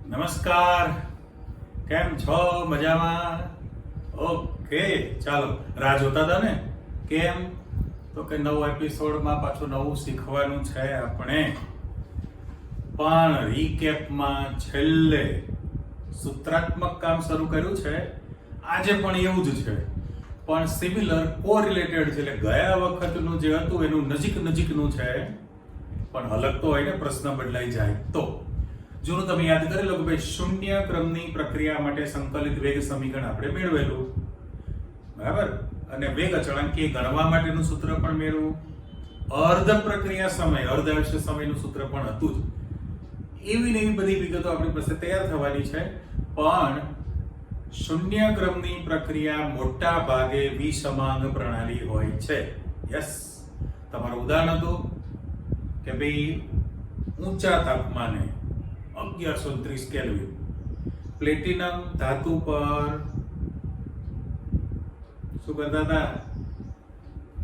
નમસ્કાર, કેમ છો? મજામાં? ઓકે, ચાલો. રાહ જોતા હતા ને? કેમ? તો કે નવો એપિસોડમાં પાછું નવું શીખવાનું છે આપણે. પણ રીકેપમાં છેલ્લે સૂત્રાત્મક કામ શરૂ કર્યું છે. આજે પણ એવું જ છે, પણ સિમિલર કોરિલેટેડ છે. એટલે ગયા વખતનું જે હતું એનું નજીકનું છે, પણ અલગ તો હોય ને, પ્રશ્ન બદલાઈ જાય તો. જૂનું તમે યાદ કરી લો કે ભાઈ શૂન્ય ક્રમની પ્રક્રિયા માટે સંકલિત વેગ સમીકરણ આપણે મેળવેલું, બરાબર. અને વેગ અચળાંક કે ગણવા માટેનું સૂત્ર પણ મેળવ્યું. અર્ધ પ્રક્રિયા સમય, અર્ધ આયુષ્ય સમયનું સૂત્ર પણ હતું જ. એવી ને એવી બધી વિગતો આપણી પાસે તૈયાર થવાની છે. પણ શૂન્ય ક્રમની પ્રક્રિયા મોટા ભાગે વિસમાંગ પ્રણાલી હોય છે. યસ, તમારું ઉદાહરણ હતું કે ભાઈ ઊંચા તાપમાને 1130 કેલ્વિન પ્લેટિનમ ધાતુ પર શું કરતા હતા?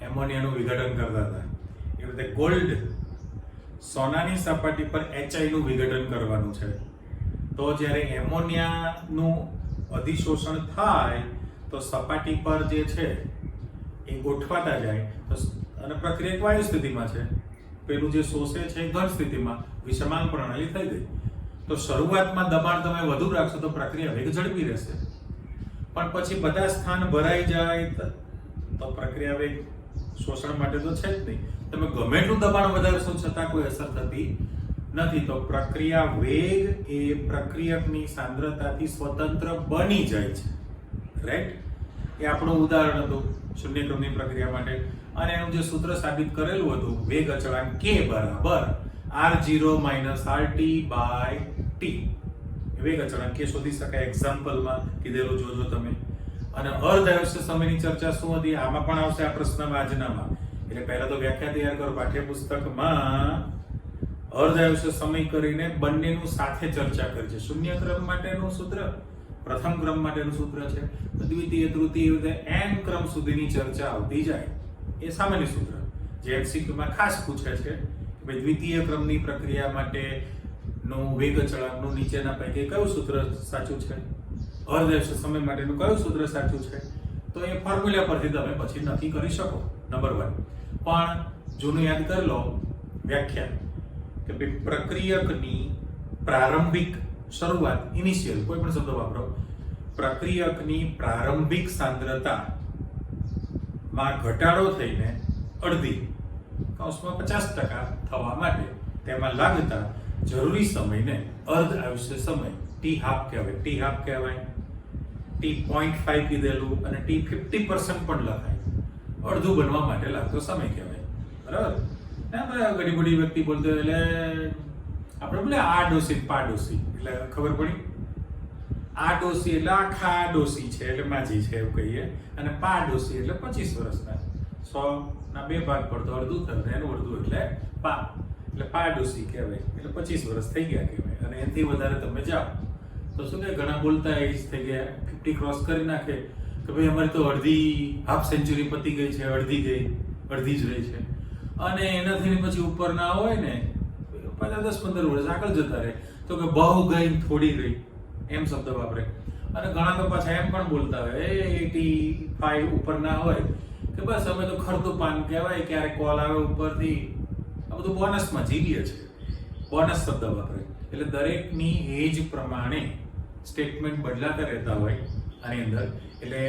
એમોનિયાનું વિઘટન કરતા હતા. એ રીતે ગોલ્ડ, સોનાની સપાટી પર HI નું વિઘટન કરવાનું છે. તો જ્યારે એમોનિયાનું અધિશોષણ થાય તો સપાટી પર જે છે એ ગોઠવાતા જાય અને પ્રક્રિયા વાયુ સ્થિતિમાં છે. પેલું જે શોષે છે ઘન સ્થિતિમાં, વિષમાંગ પ્રણાલી થઈ ગઈ. તો શરૂઆતમાં દબાણ તમે વધુ રાખશો તો પ્રક્રિયા વેગ ઝડપી રહેશે, પણ પછી બધા સ્થાન ભરાઈ જાય તો પ્રક્રિયા વેગ શોષણ માટે તો છે જ નહીં. તમે ગમે એટલું દબાણ વધારશો છતાં કોઈ અસર થતી નથી. તો પ્રક્રિયા વેગ એ પ્રક્રિયકની સાંદ્રતાથી સ્વતંત્ર બની જાય છે. રાઈટ? એ આપણું ઉદાહરણ હતું શૂન્ય ક્રમની પ્રક્રિયા માટે. અને એનું જે સૂત્ર સાબિત કરેલું હતું, વેગ અચળાંક K બરાબર R0 - RT by T. વેગ અચળાંક K શોધી શકાય. એક્ઝામ્પલમાં કીધેલું જોજો તમે. અને અર્ધ આયુષ્ય સમયની ચર્ચા શું હતી? આમાં પણ આવશે આ પ્રશ્નમાં, આજનામાં. એટલે પહેલા તો વ્યાખ્યા તૈયાર કરો. પાઠ્યપુસ્તકમાં અર્ધ આયુષ્ય સમય કરીને બંનેનું સાથે ચર્ચા કરી છે. શૂન્ય ક્રમ માટેનું સૂત્ર, પ્રથમ ક્રમ માટેનું સૂત્ર છે. દ્વિતીય, તૃતીય, n ક્રમ સુધીની ચર્ચા આવતી જાય. એ સામાન્ય સૂત્ર જે MCQ માં ખાસ પૂછે છે કે ભાઈ દ્વિતીય ક્રમની પ્રક્રિયા માટે નું વેગ અચળાંકનું નીચેના પૈકી કયું સૂત્ર સાચું છે? અર્ધ આયુષ્ય સમય માટેનું કયું સૂત્ર સાચું છે? તો એ ફોર્મ્યુલા પરથી તમે પછી નક્કી કરી શકો. નંબર 1. પણ જૂનું યાદ કરી લો વ્યાખ્યા કે ભાઈ પ્રક્રિયકની પ્રારંભિક શરૂઆત, ઇનિશિયલ, કોઈ પણ શબ્દ વાપરો. પ્રક્રિયકની પ્રારંભિક સાંદ્રતા માં ઘટાડો થઈને અડધી કૌંસમાં 50% થવા માટે તેમાં લાગતા જરૂરી સમયને અર્ધ આયુષ્ય સમય T હાફ કહેવાય. T હાફ કહેવાય, T 0.5 કીધેલું, અને T 50% પણ લખાય. અડધું બનવા માટે લાગતો સમય કહેવાય. બરાબર? ઘણી બધી વ્યક્તિ બોલતો એટલે આપણે બોલે આ ડોસી પા ડોસી, એટલે ખબર પડી. આ ડોસી એટલે આખા ડોસી છે એટલે માજી છે એવું કહીએ, અને પા ડોસી એટલે 25 વર્ષના. 100 ના 2 ભાગ પડતો અડધું થશે, એનું અડધું એટલે પા, એટલે પા ડોસી કહેવાય. એટલે 25 વર્ષ થઈ ગયા કહેવાય. અને એનાથી વધારે તમે જાઓ તો શું કે ઘણા બોલતા એજ થઈ ગયા, 50 ક્રોસ કરી નાખે કે ભાઈ અમારી તો અડધી હાફ સેન્ચુરી પતી ગઈ છે, અડધી જ રહી છે. અને એનાથી પછી ઉપર ના હોય ને 10-15 વર્ષ આગળ જતા રહે તો કે બહુ ગઈ થોડી રહી, એમ શબ્દ વાપરે. અને ઘણા તો પાછા એમ પણ બોલતા હોય 85 ઉપર ના હોય કે બસ અમે તો ખરતું પાન કહેવાય, ક્યારેક કોલ આવે ઉપરથી, આ બધું બોનસમાં જીવીએ છે. બોનસ શબ્દ વાપરે. એટલે દરેકની એજ પ્રમાણે સ્ટેટમેન્ટ બદલાતા રહેતા હોય આની અંદર. એટલે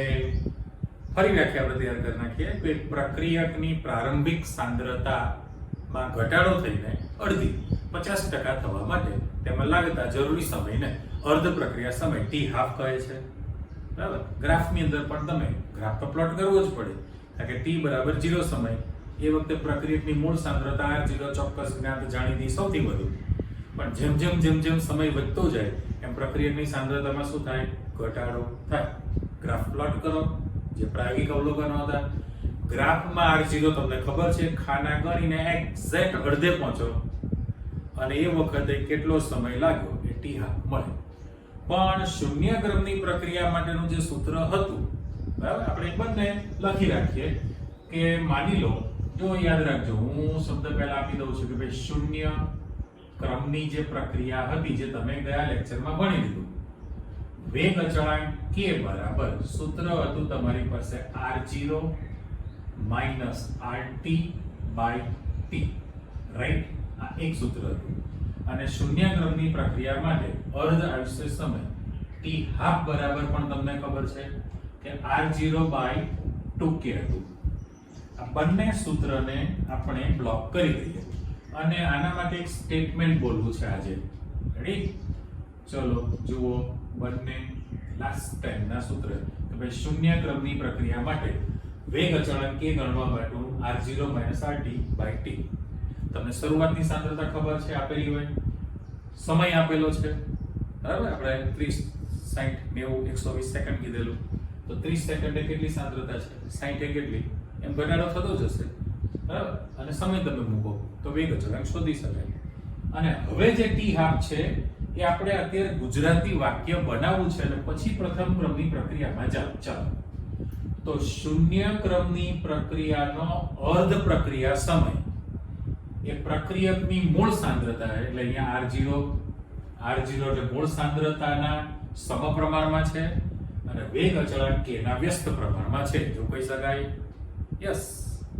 ફરી વ્યાખ્યા આપણે તૈયાર કરી નાખીએ કે પ્રક્રિયકની પ્રારંભિક સાંદ્રતામાં ઘટાડો થઈને અડધી 50% થવા માટે તેમાં લાગતા જરૂરી સમયને અર્ધ પ્રક્રિયા સમય T હાફ કહે છે. બરાબર? ગ્રાફની અંદર પણ તમે ગ્રાફ તો પ્લોટ કરવો જ પડે, કારણ કે T બરાબર 0 સમય, એ વખતે પ્રક્રિયકની મૂળ સાંદ્રતા R0 ચોક્કસ જ્ઞાત જાણીતી સૌથી વધુ. પણ જેમ સમય વધતો જાય એમ પ્રક્રિયકની સાંદ્રતામાં શું થાય? ઘટાડો થાય. ગ્રાફ પ્લોટ કરો, જે પ્રાયોગિક અવલોકનો હતા. ગ્રાફમાં R0 તમને ખબર છે, ખાના ગણીને એક્ઝેક્ટ અડધે પહોંચો અને એ વખતે કેટલો સમય લાગ્યો એ T હાફ મળે. પણ શૂન્ય ક્રમની પ્રક્રિયા માટેનું જે સૂત્ર હતું, બરાબર, આપણે બંને લખી રાખીએ કે માની લો, જો યાદ રાખજો, હું શબ્દ પહેલા આપી દઉં છું કે ભાઈ શૂન્ય ક્રમની જે પ્રક્રિયા હતી જે તમે ગયા લેક્ચરમાં ભણી લીધું. વેગ અચળાંક k બરાબર સૂત્ર હતું તમારી પાસે r0 rt t, રાઈટ? આ એક સૂત્ર હતું. અને શૂન્ય ક્રમની પ્રક્રિયા માટે અર્ધ આયુષ્ય સમય t હાફ બરાબર પણ તમને ખબર છે કે r0/2k હતું. આ બંને સૂત્રને આપણે બ્લોક કરી દઈએ અને આના માટે એક સ્ટેટમેન્ટ બોલવું છે આજે. રેડી? ચલો જુઓ બંને લાસ્ટ ટાઈમના સૂત્ર કે ભાઈ શૂન્ય ક્રમની પ્રક્રિયા માટે વેગ અચળાંક k ગણવા માટે r0 rt/t. તમને શરૂઆતની સાંદ્રતા ખબર છે, આપેલી હોય, સમય આપેલો છે, બરાબર? આપણે 30 60 90 120 સેકન્ડ કીધેલું, તો 30 સેકન્ડે કેટલી સાંદ્રતા છે, 60 એ કેટલી, એમ ઘટાડો થતો જ હશે, બરાબર? અને સમય તમે મૂકો તો વેગ અચળાંક શોધી શકાય. અને હવે જે t હાફ છે એ આપણે અત્યારે ગુજરાતી વાક્ય બનાવવું છે અને પછી પ્રથમ ક્રમની પ્રક્રિયામાં જાવ. ચાલો, તો શૂન્ય ક્રમની પ્રક્રિયાનો અર્ધ પ્રક્રિયા સમય એ પ્રક્રિયકની મૂળ સાંદ્રતા એટલે અહીંયા r0 એટલે મૂળ સાંદ્રતાના સમપ્રમાણમાં છે અને વેગ અચળાંક k ના વ્યસ્ત પ્રમાણમાં છે, જો કહી શકાય. યસ,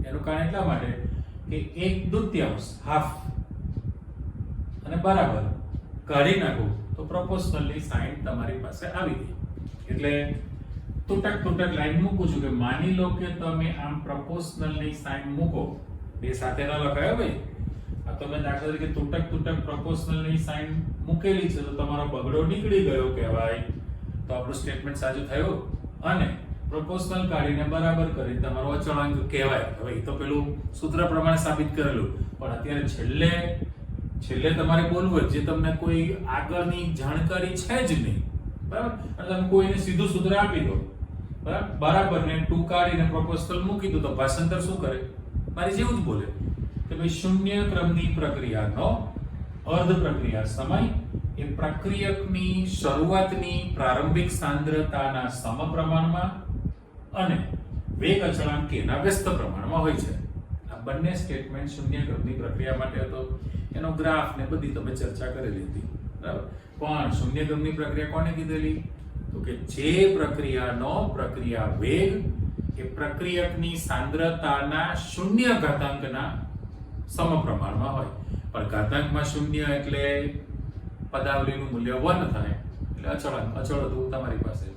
એનું કારણ એટલા માટે કે 1/2 હાફ અને બરાબર કાઢી નાખો તો પ્રોપોર્શનલની સાઇન તમારી પાસે આવી ગઈ. એટલે તૂટક લાઈન મૂકું છું કે માની લો કે તમે આમ પ્રોપોર્શનલની સાઇન મૂકો, બે સાથે ન લખાય ભાઈ. આ તમે દાખલા તરીકે તૂટક પ્રોપોર્શનલની સાઇન મૂકેલી છે તો તમારો બગડો નીકળી ગયો કહેવાય, તો આપણું સ્ટેટમેન્ટ સાચું થયું. અને પ્રોપોર્શનલ કાઢીને બરાબર કરી તમારો અચળાંક કહેવાય. હવે એ તો પેલું સૂત્ર પ્રમાણે સાબિત કરેલું, પણ અત્યારે છેલ્લે તમારે બોલવું જે તમને કોઈ આગળની જાણકારી છે જ નહીં, બરાબર? અને તમે કોઈને સીધું સૂત્ર આપી દો, બરાબર ને 2 કાઢીને પ્રોપોર્શનલ મૂકી દો તો ભાષાંતર શું કરે? મારી જેવું જ બોલે કે ભાઈ શૂન્ય ક્રમની પ્રક્રિયાનો અર્ધ પ્રક્રિયા સમય એ પ્રક્રિયકની શરૂઆતની પ્રારંભિક સાંદ્રતાના સમપ્રમાણમાં અને વેગ અચળાંક k ના વ્યસ્ત પ્રમાણમાં હોય છે. આ બંને સ્ટેટમેન્ટ શૂન્ય ક્રમની પ્રક્રિયા માટે હતો. એનો ગ્રાફ ને બધી તમે ચર્ચા કરેલી હતી, બરાબર? પણ શૂન્ય ક્રમની પ્રક્રિયા કોને કીધેલી? તો કે જે પ્રક્રિયાનો પ્રક્રિયા વેગ એ પ્રક્રિયકની સાંદ્રતાના શૂન્ય ઘાતાંકના સમપ્રમાણમાં હોય. પણ ઘાતાંકમાં શૂન્ય એટલે પદાવલીનું મૂલ્ય 1 થાય એટલે અચળ હતું તમારી પાસે.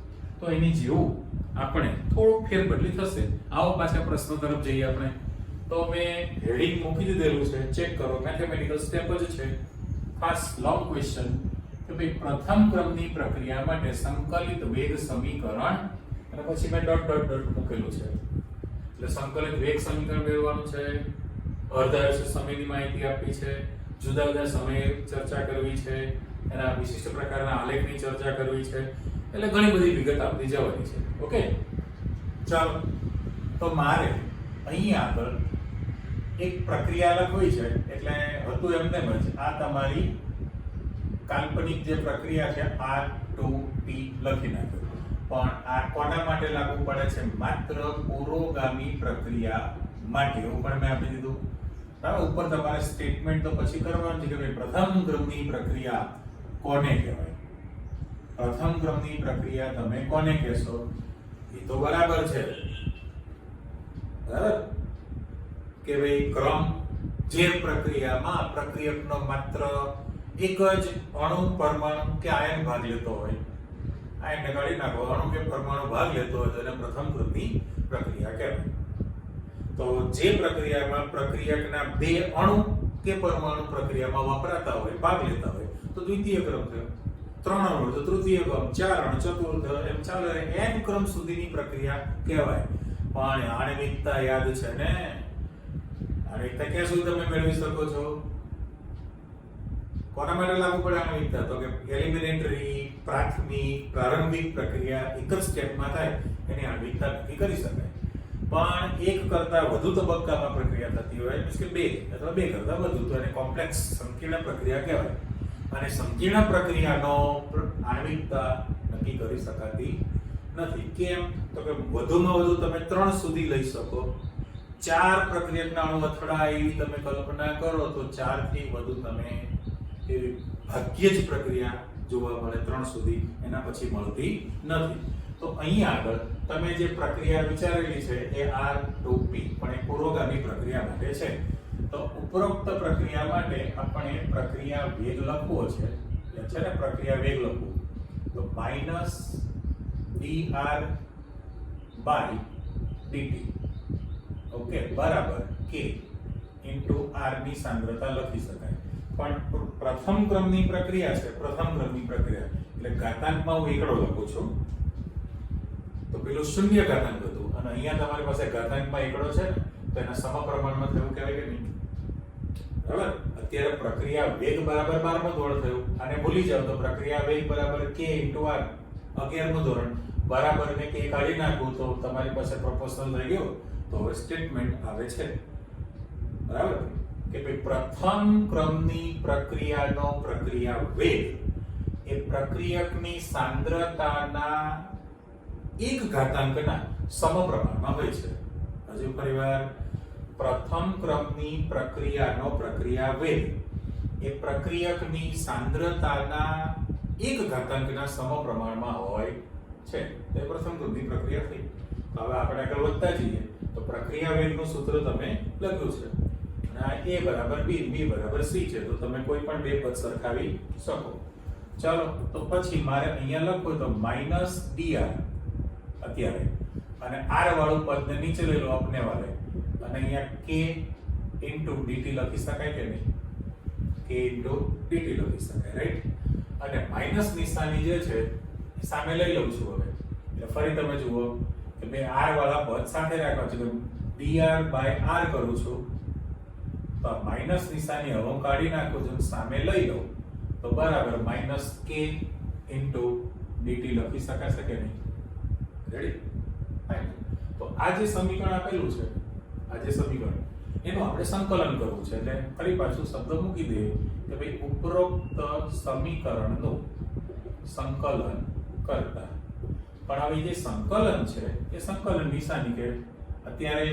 તો એની જેવું આપણે થોડું ફેરબદલી થશે. આવો પાછા પ્રશ્નો તરફ જઈએ આપણે. તો મેં હેડિંગ મૂકી દીધેલું છે, ચેક કરો. મેથેમેટિકલ સ્ટેપ જ છે, ખાસ લોંગ ક્વેશ્ચન કે ભાઈ પ્રથમ ક્રમની પ્રક્રિયા માટે સંકલિત વેગ સમીકરણ, અને પછી મેં ડોટ મૂકેલું છે. એટલે સંકલિત વેગ સમીકરણ મેળવવાનું છે, અર્ધ આયુષ્ય સમયની માહિતી આપી છે, જુદા જુદા સમયે ચર્ચા કરવી છે, એના વિશિષ્ટ પ્રકારના આલેખની ચર્ચા કરવી છે. એટલે ઘણી બધી વિગત આપતી જવાની છે. ઓકે, ચાલો. તો મારે અહીંયા આગળ એક પ્રક્રિયા લખવી છે, એટલે હતું એમ તેમ જ આ તમારી કાલ્પનિક જે પ્રક્રિયા છે R2T લખી નાખ્યો. પણ આ કોના માટે લાગુ પડે છે? માત્ર પુરોગામી પ્રક્રિયા માટે. એવું પણ મેં આપી દીધું, બરાબર? ઉપર તમારે સ્ટેટમેન્ટ તો પછી કરવાનું છે કે ભાઈ પ્રથમ ક્રમની પ્રક્રિયા કોને કહેવાય. પ્રથમ ક્રમની પ્રક્રિયા તમે કોને કહેશો? એ તો બરાબર છે, બરાબર? કે ભાઈ ક્રમ જે પ્રક્રિયામાં પ્રક્રિયકનો માત્ર એક જ અણુ, પરમાણુ કે આયન ભાગ લેતો હોય, આયનને કાઢી નાખો, અણુ કે પરમાણુ ભાગ લેતો હોય તો એને પ્રથમ ક્રમની પ્રક્રિયા કહેવાય. તો જે પ્રક્રિયામાં પ્રક્રિયકના 2 અણુ કે પરમાણુ પ્રક્રિયામાં વપરાતા હોય, ભાગ લેતા હોય તો દ્વિતીય ક્રમ થયો. 3 અણુ તો તૃતીય ક્રમ, 4 અણુ ચતુર્થ, એમ ચાલે n ક્રમ સુધીની પ્રક્રિયા કહેવાય. પણ આણ્વિકતા યાદ છે ને? આણ્વિકતા ક્યાં સુધી તમે મેળવી શકો છો? કોના માટે લાગુ પડે આણ્વિકતા? તો કે એલિમેન્ટરી, પ્રાથમિક, પ્રારંભિક પ્રક્રિયા એક જ સ્ટેપમાં થાય એની આણ્વિકતા નક્કી કરી શકાય. પણ એક કરતા વધુ તબક્કામાં પ્રક્રિયા થતી હોય, એટલે કે 2 અથવા 2 કરતા વધુ, તો એને કોમ્પ્લેક્સ સંકીર્ણ પ્રક્રિયા કહેવાય. અને સંકીર્ણ પ્રક્રિયાનો આણ્વિકતા નક્કી કરી શકાતી નથી. કેમ? તો કે વધુમાં વધુ તમે 3 સુધી લઈ શકો. 4 પ્રક્રિયકના અણુ અથડાય એવી તમે કલ્પના કરો તો 4 થી વધુ તમે એવી ભાગ્યે જ પ્રક્રિયા જોવા મળે 3 સુધી, એના પછી મળતી નથી. તો અહીંયા આગળ તમે જે પ્રક્રિયા વિચારેલી છે એ R2P પણ એ પુરોગામી પ્રક્રિયા માટે છે. તો ઉપરોક્ત પ્રક્રિયા માટે આપણે પ્રક્રિયા વેગ લખવો છે ને, પ્રક્રિયા વેગ લખવું તો minus dr by dt okay બરાબર k ઇન્ટુ r ની સાંદ્રતા લખી શકાય. પણ પ્રથમ ક્રમની પ્રક્રિયા છે, પ્રથમ ક્રમની પ્રક્રિયા એટલે ઘાતાંકમાં હું એકડો લખું છું તો પેલું શૂન્ય ઘાતાંક હતું અને અહીંયા તમારી પાસે ઘાતાંકમાં એકડો છે ને તો એના સમપ્રમાણમાં થયું કહેવાય કે નહીં? બરાબર. અત્યારે પ્રક્રિયા વેગ બરાબર 12મું ધોરણ થયું, અને ભૂલી જાવ તો પ્રક્રિયા વેગ બરાબર k ઇન્ટુ r 11મું ધોરણ બરાબર ને k કાઢી નાખું તો તમારી પાસે પ્રોપોર્શનલ થઈ ગયો. તો હવે સ્ટેટમેન્ટ આવે છે બરાબર કે ભાઈ પ્રથમ ક્રમની પ્રક્રિયાનો પ્રક્રિયા વેગ એ પ્રક્રિયકની સાંદ્રતાના 1 ઘાતાંકના સમપ્રમાણમાં હોય છે. હજુ ફરીવાર, પ્રથમ ક્રમની પ્રક્રિયાનો પ્રક્રિયા વેગ એ પ્રક્રિયકની સાંદ્રતાના 1 ઘાતાંકના સમપ્રમાણમાં હોય છે. તે પ્રથમ ક્રમની પ્રક્રિયા થઈ. હવે આપણે આગળ વધતા જઈએ તો પ્રક્રિયા વેગનું સૂત્ર તમે લખ્યું છે અને આ a બરાબર b, b બરાબર c છે, તો તમે કોઈ પણ બે પદ સરખાવી શકો. ચાલો તો પછી મારે અહીંયા લખવું તો માઈનસ dr અત્યારે, અને r વાળું પદને નીચે લઈ લો આપને વાલે, અને અહીંયા k ઇન્ટુ dt લખી શકાય કે નહીં? k ઇન્ટુ dt લખી શકાય, રાઈટ? અને માઈનસ નિશાની જે છે એ સામે લઈ લઉં છું હવે. એટલે ફરી તમે જુઓ કે બે r વાળા પદ સાથે રાખવા છે, dr બાય r કરું છું તો માઈનસ નિશાની હવે હું કાઢી નાખું છું, સામે લઈ લઉં તો બરાબર માઈનસ k ઇન્ટુ dt લખી શકાશે કે નહીં? રેડી? ફાઇન. તો આ જે સમીકરણ આપેલું છે, આ જે સમીકરણ એનું આપણે સંકલન કરવું છે. એટલે ફરી પાછું શબ્દ મૂકી દઈએ કે ભાઈ ઉપરોક્ત સમીકરણનું સંકલન કરતા. પણ હવે જે સંકલન છે એ સંકલન નિશાની કે અત્યારે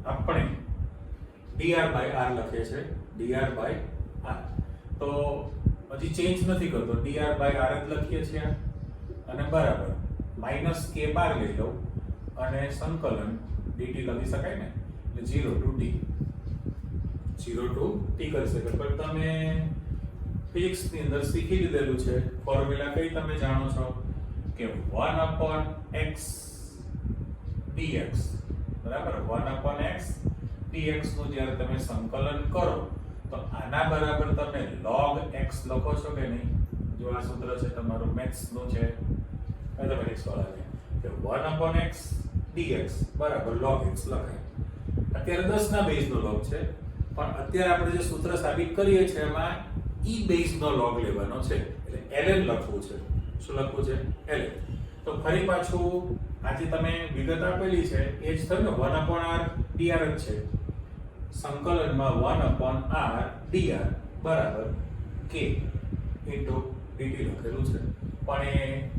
આપણે dr બાય r લખીએ છે, dr બાય r. તો હજી ચેન્જ નથી કરતો, dr બાય r જ લખીએ છીએ અને બરાબર માઈનસ k બાર લઈ લો અને સંકલન dt લખી શકાય ને, એટલે 0 to t, 0 to t કરી શકાય. પણ તમે ફિઝિક્સ ની અંદર શીખી લીધેલું છે ફોર્મ્યુલા, કઈ તમે જાણો છો કે 1/x dx બરાબર. 1/x dx નું જ્યારે તમે સંકલન કરો તો આના બરાબર તમે log x લખો છો કે નહીં? જો આ સૂત્ર છે તમારું મેથ્સ નું છે, મેથેમેટિક્સ વાળા કે 1/x dx બરાબર log x લખાય. અત્યારે 10 ના બેઝ નો log છે, પણ અત્યારે આપણે જે સૂત્ર સાબિત કરીએ છીએ એમાં e બેઝ નો log લેવાનો છે, એટલે ln લખવું છે. શું લખવું છે? ln. તો ફરી પાછું આજે તમે વિગત આપેલી છે એ જ થયું ને, 1/r dr જ છે. સંકલનમાં 1/r dr બરાબર k ઇન્ટુ dt લખેલું છે, પણ એ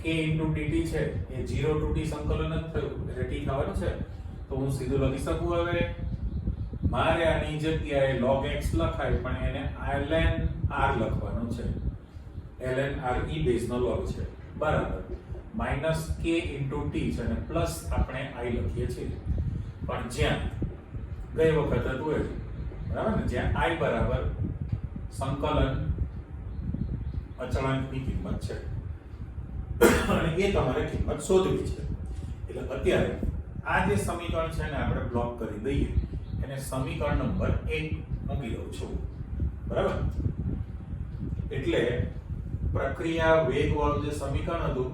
k ઇન્ટુ dt છે એ 0 to t સંકલન જ થયું એટલે t થવાનું છે. તો હું સીધું લખી શકું હવે મારે આની જગ્યાએ log x લખાય પણ એને ln r લખવાનું છે. ln r e બેઝ નો log છે બરાબર માઈનસ k ઇન્ટુ t છે અને પ્લસ આપણે i લખીએ છીએ, પણ જ્યાં ગઈ વખત હતું એ બરાબર ને, જ્યાં i બરાબર સંકલન અચળાંકની કિંમત છે અને એ તમારે કિંમત શોધવી છે. એટલે અત્યારે આ જે સમીકરણ છે ને આપણે બ્લોક કરી દઈએ, એને સમીકરણ નંબર 1 મૂકી દઉં છું બરાબર. એટલે પ્રક્રિયા વેગ વાળું જે સમીકરણ હતું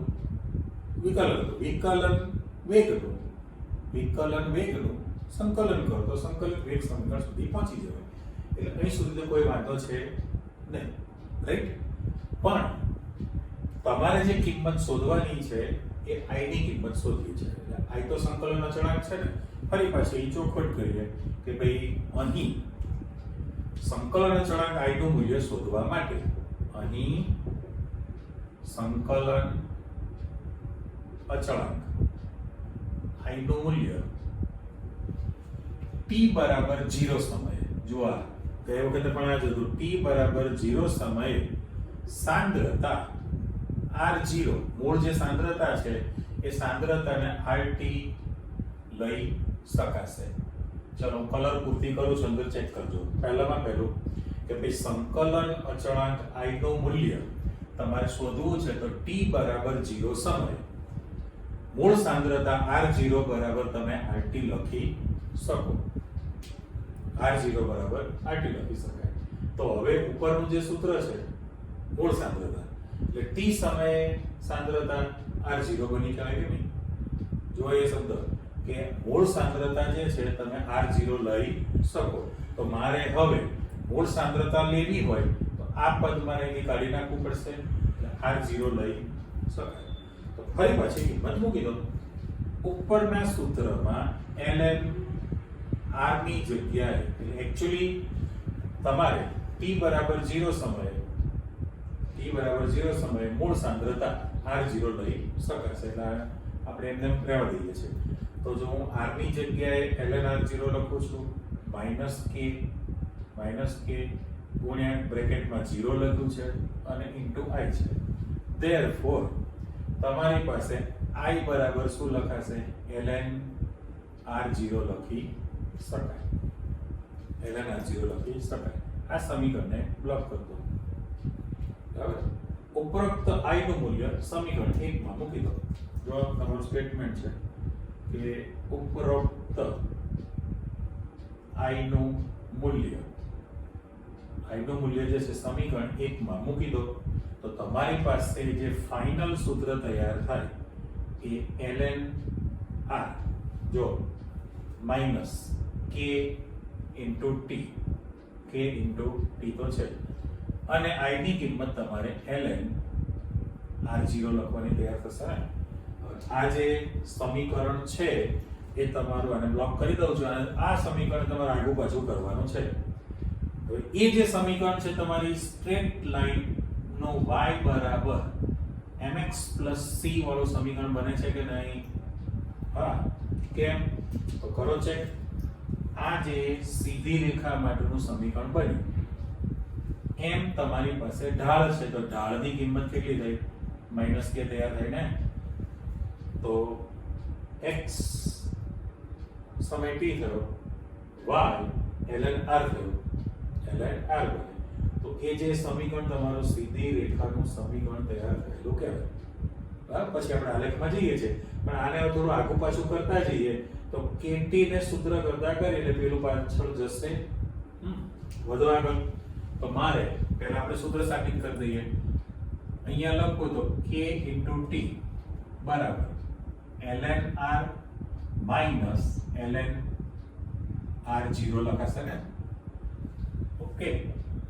વિકલન વેગનું સંકલન કરો તો સંકલિત વેગ સમીકરણ સુધી પહોંચી જવાય. એટલે અહીં સુધી તો કોઈ વાંધો છે નહીં, રાઈટ? પણ તમારે જે કિંમત શોધવાની છે એ i ની કિંમત શોધવી છે. એટલે i તો સંકલન અચળાંક છે ને, ફરી પાછી એ ચોખવટ કરીએ કે ભાઈ અહીં સંકલન અચળાંક i નું મૂલ્ય શોધવા માટે અહીં સંકલન અચળાંક i નું મૂલ્ય t બરાબર 0 સમયે, જો આ ગયા વખતે પણ આ જ હતું, t બરાબર 0 સમયે સાંદ્રતા r0, મૂળ જે સાંદ્રતા છે એ સાંદ્રતાને rt લઈ શકાશે. ચલો હું કલર પૂર્તિ કરું છું, અંદર ચેક કરજો. પહેલામાં પહેલું કે ભાઈ સંકલન અચળાંક i નું મૂલ્ય તમારે શોધવું છે તો t બરાબર 0 સમયે મૂળ સાંદ્રતા r0 બરાબર તમે rt લખી શકો. r0 બરાબર rt લખી શકાય. તો હવે ઉપરનું જે સૂત્ર છે મૂળ સાંદ્રતા એટલે t સમયે સાંદ્રતા r0 બની જાય કે નહીં. જો એ શબ્દ કે મૂળ સાંદ્રતા જે છે તમે r0 લઈ શકો. તો મારે હવે મૂળ સાંદ્રતા લેવી હોય તો આ પદ મારે અહીં કાઢી નાખવું પડશે એટલે r0 લઈ શકાય. તો ફરી પાછી કિંમત મૂકી દો. ઉપરના સૂત્રમાં ln r ની જગ્યાએ એટલે એક્ચ્યુઅલી તમારે t બરાબર 0 સમયે મૂળ સાંદ્રતા r0 લઈ શકાશે. એટલે આપણે એમને રહેવા દઈએ છીએ. તો જો હું r ની જગ્યાએ ln r0 લખું છું -k ગુણ્યા બ્રેકેટમાં 0 લખ્યું છે અને ઇન્ટુ i છે. ધેરફોર તમારી પાસે i બરાબર શું લખાશે? ln r0 લખી શકાય. આ સમીકરણને બ્લોક કરી દો. બરાબર. ઉપરોક્ત i નું મૂલ્ય સમીકરણ 1 માં મૂકી દો. જો તમારું સ્ટેટમેન્ટ છે કે ઉપરોક્ત i નું મૂલ્ય જે છે સમીકરણ 1 માં મૂકી દો તો તમારી પાસે જે ફાઇનલ સૂત્ર તૈયાર થાય એ ln r જો માઈનસ k ઇન્ટુ ટી તો છે અને i ની કિંમત તમારે ln r0 લખવાની તૈયાર થશે ને. આ જે સમીકરણ છે એ તમારું આને બ્લોક કરી દઉં છું અને આ સમીકરણ તમારે આગળ પાછું કરવાનું છે. હવે એ જે સમીકરણ છે તમારી સ્ટ્રેટ લાઈન નો y બરાબર mx c વાળું સમીકરણ બને છે કે નહીં? હા. કેમ? તો કરો ચેક. આ જે સીધી રેખા માટેનું સમીકરણ બન્યું એમ તમારી પાસે ઢાળ છે તો ઢાળની કિંમત કેટલી થઈ? -k તૈયાર થઈ ને. તો x સમય t થયો, y ln r થયો, ln r બને. તો એ જે સમીકરણ તમારું સીધી રેખાનું સમીકરણ તૈયાર થયેલું કહેવાય. બરાબર. પછી આપણે આલેખમાં જઈએ છીએ પણ આને થોડું આગું પાછું કરતા જઈએ તો kt ને સૂત્ર કરતા કરી એટલે પેલું પાછળ જશે વધુ આગળ. તો મારે પહેલા આપણે સૂત્ર સાબિત કરી દઈએ. અહીંયા લખો તો k * t બરાબર ln r minus ln r0 લખાશે ને. ઓકે.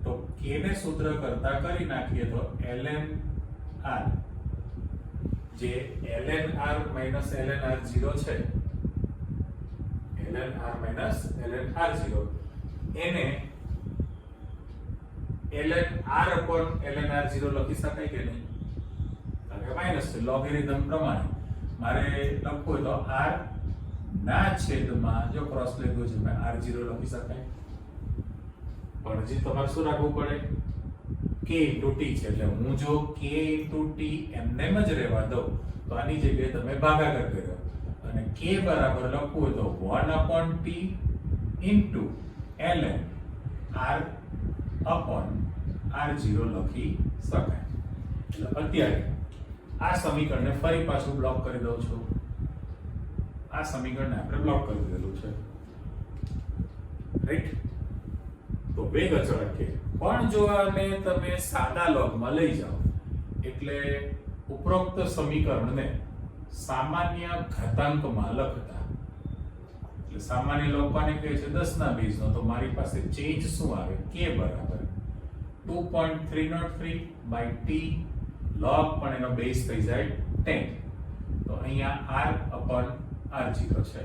તો k ને સૂત્ર કરતા કરી નાખીએ તો ln r જે ln r minus ln r0 છે ln r minus ln r0 એને ln r upon ln r0 લખી શકાય કે નહીં? કારણ કે માઈનસ છે લોગેરિધમ પ્રમાણે મારે લખવું તો r ના છેદમાં જો ક્રોસ લીધું છે મેં r0 લખી શકાય. પણ હજી તમારે શું રાખવું પડે? k * t છે એટલે હું જો k * t એમનેમ જ રહેવા દઉં તો આની જગ્યાએ તમે ભાગાકાર કર્યો અને k બરાબર લખવું હોય તો 1/t into ln r upon r0 લખી શકાય. એટલે અત્યારે આ સમીકરણને ફરી પાછું બ્લોક કરી દઉં છું. આ સમીકરણને આપણે બ્લોક કરી દીધેલું છે. રાઈટ. તો વેગ અચળાંક છે પણ જો આને તમે સાદા લોગમાં લઈ જાઓ એટલે ઉપરોક્ત સમીકરણને સામાન્ય ઘાતાંકમાં લખતા એટલે સામાન્ય લોગ કોને કહે છે? 10 ના બેઝનો. તો મારી પાસે ચેન્જ શું આવે? k બરાબર 2.303 / t log પણ એનો બેઝ થઈ જાય 10. તો અહીંયા r upon r0 છે.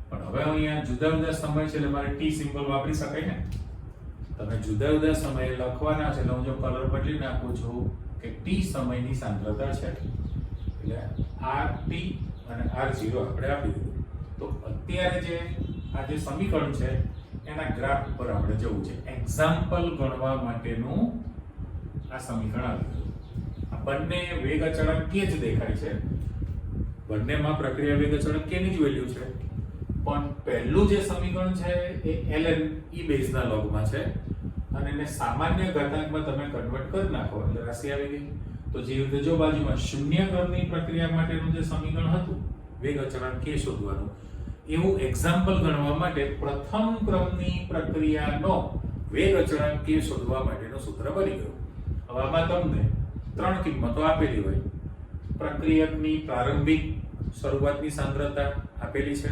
પણ હવે અહીંયા જુદા જુદા સમય છે એટલે મારે t સિમ્બોલ વાપરી શકાય ને. તમે જુદા જુદા સમયે લખવાના છે એટલે હું જો કલર બદલી નાખું છું કે t સમયની સાંદ્રતા છે એટલે rt અને r0 આપણે આપી દીધું. તો અત્યારે જે આ જે સમીકરણ છે એના ગ્રાફ ઉપર આપણે જવું છે. એક્ઝામ્પલ ગણવા માટેનું આ સમીકરણ આવી ગયું. આ બંને વેગ અચળાંક કે જ દેખાય છે, બંનેમાં પ્રક્રિયા વેગ અચળાંક કે ની જ વેલ્યુ છે, પણ પહેલું જે સમીકરણ છે એ ln e બેઝના લોગમાં છે અને એને સામાન્ય ઘાતાંકમાં તમે કન્વર્ટ કરી નાખો એટલે રાશિ આવી ગઈ. તો જે રીતે જો બાજુમાં શૂન્ય ક્રમની પ્રક્રિયા માટેનું જે સમીકરણ હતું વેગ અચળાંક k શોધવાનું, એવું એક્ઝામ્પલ ગણવા માટે પ્રથમ ક્રમની પ્રક્રિયાનો વેગ અચળાંક k શોધવા માટેનું સૂત્ર બની ગયું. હવે આમાં તમને ત્રણ કિંમતો આપેલી હોય. પ્રક્રિયકની પ્રારંભિક શરૂઆતની સાંદ્રતા આપેલી છે.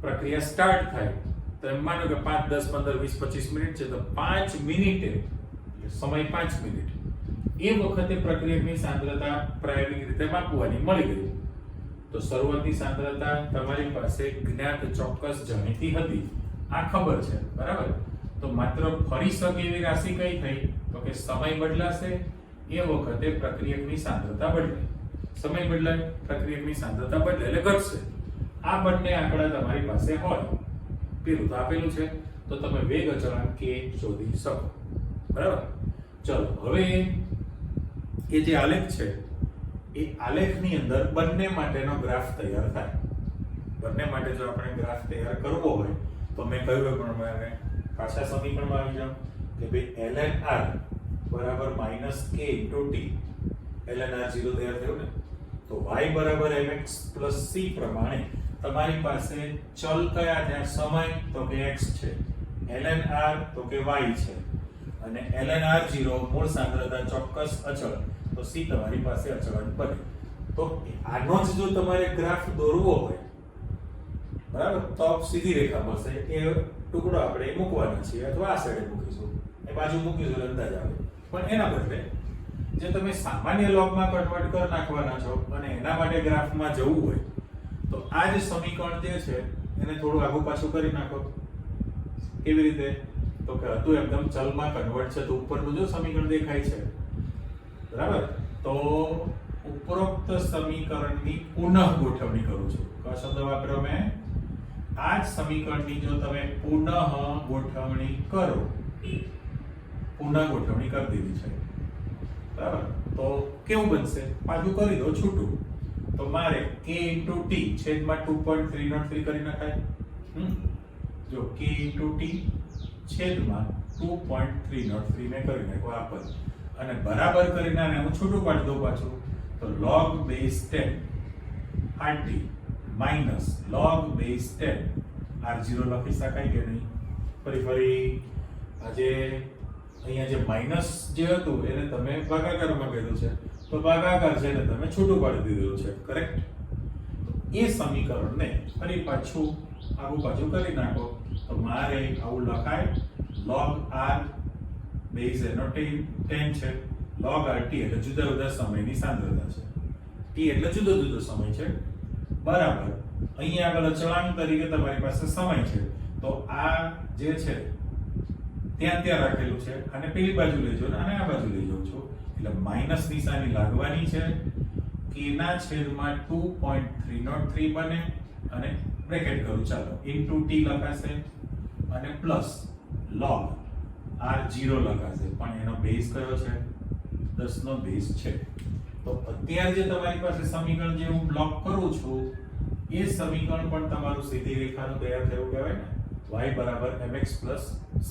પ્રક્રિયા સ્ટાર્ટ થાય તો એમ માનો કે 5 10 15 20 25 મિનિટ છે, તો 5 મિનિટે એટલે સમય 5 મિનિટ એ વખતે પ્રક્રિયકની સાંદ્રતા પ્રાયોગિક રીતે માપવાની મળી ગઈ. તો શરૂઆતની સાંદ્રતા તમારી પાસે જ્ઞાત ચોક્કસ જાણીતી હતી, આ ખબર છે, બરાબર. તો માત્ર ફરી શકે એવી રાશિ કઈ થઈ તો કે સમય બદલાશે એ વખતે પ્રક્રિયકની સાંદ્રતા બદલાય. સમય બદલાય પ્રક્રિયકની સાંદ્રતા બદલાય એટલે ઘટશે. આ બંને આંકડા તમારી પાસે હોય, પેલું તો આપેલું છે, તો તમે વેગ અચળાંક k શોધી શકો, બરાબર. ચલો હવે એ જે આલેખ છે એ આલેખની અંદર બંને માટેનો ગ્રાફ તૈયાર થાય. બંને માટે જો આપણે ગ્રાફ તૈયાર કરવો હોય તો મેં કહ્યું પ્રમાણે પાછા સમીકરણમાં આવી જાવ કે ભાઈ ln r બરાબર -k * t. ln r 0 તૈયાર થયું ને, તો y બરાબર mx + c પ્રમાણે તમારી પાસે ચલ કયા છે? સમય તો કે x છે, ln r તો કે y છે, અને ln r0 મૂળ સાંદ્રતા ચોક્કસ અચળ, તો c તમારી પાસે અચળાંક બને. તો આનો જ જો તમારે ગ્રાફ દોરવો હોય, બરાબર, તો સીધી રેખા મળશે. એ ટુકડો આપણે મૂકવાનો છે અથવા આ સાઈડે મૂકીશું, એ બાજુ મૂકીશું અંદાજ આવે. પણ એના બદલે જે તમે સામાન્ય લોગમાં કન્વર્ટ કરી નાખવાના છો અને એના માટે ગ્રાફમાં જવું હોય તો આ જ સમીકરણ જે છે એને થોડું આગું પાછું કરી નાખો. કેવી રીતે? તો કે હતું એકદમ ચલમાં કન્વર્ટ છે, તો ઉપરનું જો સમીકરણ દેખાય છે, બરાબર, તો ઉપરોક્ત સમીકરણની પુનઃ ગોઠવણી કરું છું. કયો શબ્દ વાપર્યો મેં? આ જ સમીકરણની જો તમે પુનઃ ગોઠવણી કરો, પુનઃ ગોઠવણી કરી દીધી છે, બરાબર, તો કેવું બનશે? પાછું કરી દો છૂટું. તો મારે k * t છેદમાં 2.303 કરી નખાય. જો k * t છેદમાં 2.303 મેં કરી નાખ્યો આ પદ, અને બરાબર કરીને આને હું છૂટું પાડી દઉં પાછું, તો log base 10 rt minus log base 10 r0 લખી શકાય કે નહીં? ફરી આજે અહીંયા જે માઈનસ જે હતું એને તમે ભાગાકારમાં કર્યું છે, તો ભાગાકાર છે ને તમે છૂટું પાડી દીધું છે, કરેક્ટ? એ સમીકરણને ફરી પાછું આગું પાછું કરી નાખો, તો મારે આવું લખાય log r બેઝ એનો 10 છે, log rt એટલે જુદા જુદા સમયની સાંદ્રતા છે, t એટલે જુદો જુદો સમય છે, બરાબર. અહીંયા આગળ અચળાંક તરીકે તમારી પાસે સમય છે, તો આ જે છે ત્યાં રાખેલું છે, અને પેલી બાજુ લઈ જાઓ અને આ બાજુ લઈ જાઉં છું, એટલે માઈનસ નિશાની લાગવાની છે. k ના છેદમાં 2.303 બને, અને બ્રેકેટ કરું ચાલો, ઇન્ટુ t લખાશે અને પ્લસ log r0 લખાશે, પણ એનો બેઝ કયો છે? 10 નો બેઝ છે. તો અત્યારે જે તમારી પાસે સમીકરણ જે હું બ્લોક કરું છું એ સમીકરણ પણ તમારું સીધી રેખાનું તૈયાર થયું કહેવાય ને. y બરાબર mx + c,